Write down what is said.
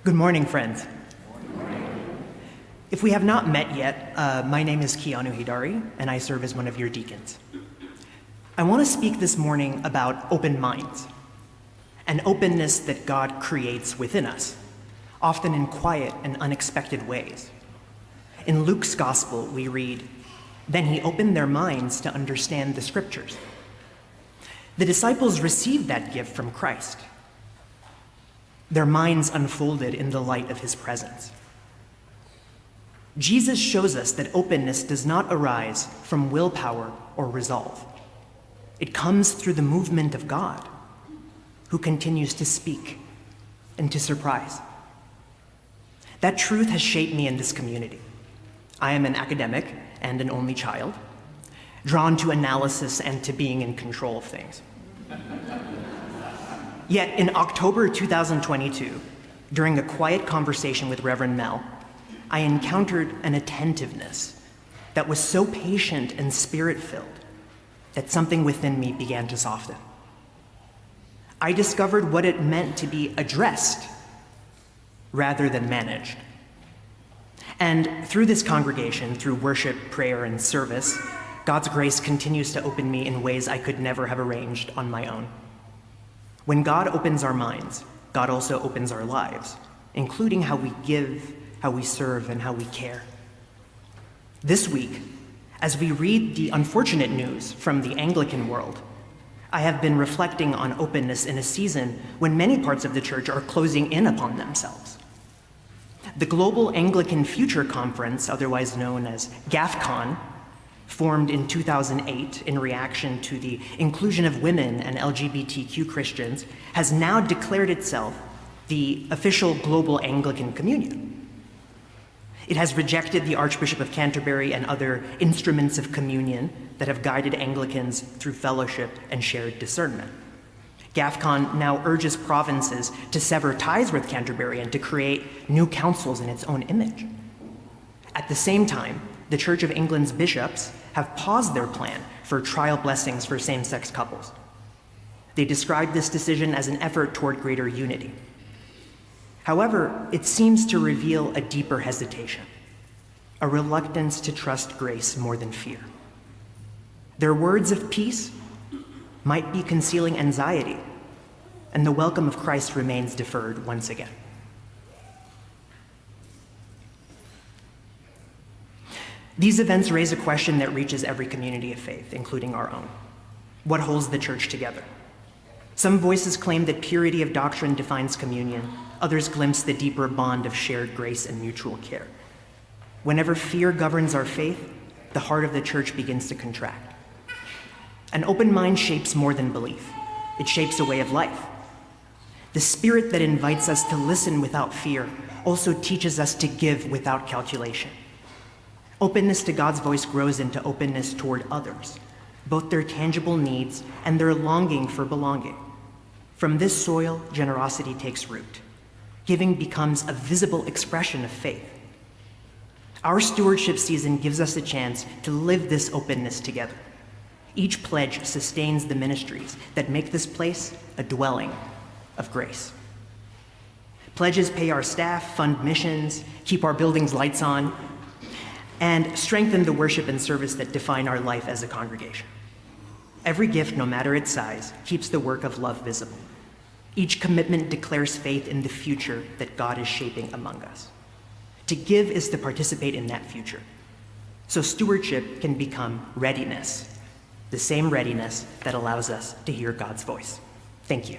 Good morning, friends. If we have not met yet, my name is Keanu Hidari, and I serve as one of your deacons. I want to speak this morning about open minds, an openness that God creates within us, often in quiet and unexpected ways. In Luke's gospel, we read, "Then he opened their minds to understand the scriptures." The disciples received that gift from Christ. Their minds unfolded in the light of his presence. Jesus shows us that openness does not arise from willpower or resolve. It comes through the movement of God, who continues to speak and to surprise. That truth has shaped me in this community. I am an academic and an only child, drawn to analysis and to being in control of things. Yet in October 2022, during a quiet conversation with Reverend Mel, I encountered an attentiveness that was so patient and spirit-filled that something within me began to soften. I discovered what it meant to be addressed rather than managed. And through this congregation, through worship, prayer, and service, God's grace continues to open me in ways I could never have arranged on my own. When God opens our minds, God also opens our lives, including how we give, how we serve, and how we care. This week, as we read the unfortunate news from the Anglican world, I have been reflecting on openness in a season when many parts of the church are closing in upon themselves. The Global Anglican Future Conference, otherwise known as GAFCON, formed in 2008 in reaction to the inclusion of women and LGBTQ Christians, has now declared itself the official global Anglican communion. It has rejected the Archbishop of Canterbury and other instruments of communion that have guided Anglicans through fellowship and shared discernment. GAFCON now urges provinces to sever ties with Canterbury and to create new councils in its own image. At the same time, the Church of England's bishops have paused their plan for trial blessings for same-sex couples. They described this decision as an effort toward greater unity. However, it seems to reveal a deeper hesitation, a reluctance to trust grace more than fear. Their words of peace might be concealing anxiety, and the welcome of Christ remains deferred once again. These events raise a question that reaches every community of faith, including our own. What holds the church together? Some voices claim that purity of doctrine defines communion. Others glimpse the deeper bond of shared grace and mutual care. Whenever fear governs our faith, the heart of the church begins to contract. An open mind shapes more than belief. It shapes a way of life. The spirit that invites us to listen without fear also teaches us to give without calculation. Openness to God's voice grows into openness toward others, both their tangible needs and their longing for belonging. From this soil, generosity takes root. Giving becomes a visible expression of faith. Our stewardship season gives us a chance to live this openness together. Each pledge sustains the ministries that make this place a dwelling of grace. Pledges pay our staff, fund missions, keep our buildings' lights on, and strengthen the worship and service that define our life as a congregation. Every gift, no matter its size, keeps the work of love visible. Each commitment declares faith in the future that God is shaping among us. To give is to participate in that future. So stewardship can become readiness, the same readiness that allows us to hear God's voice. Thank you.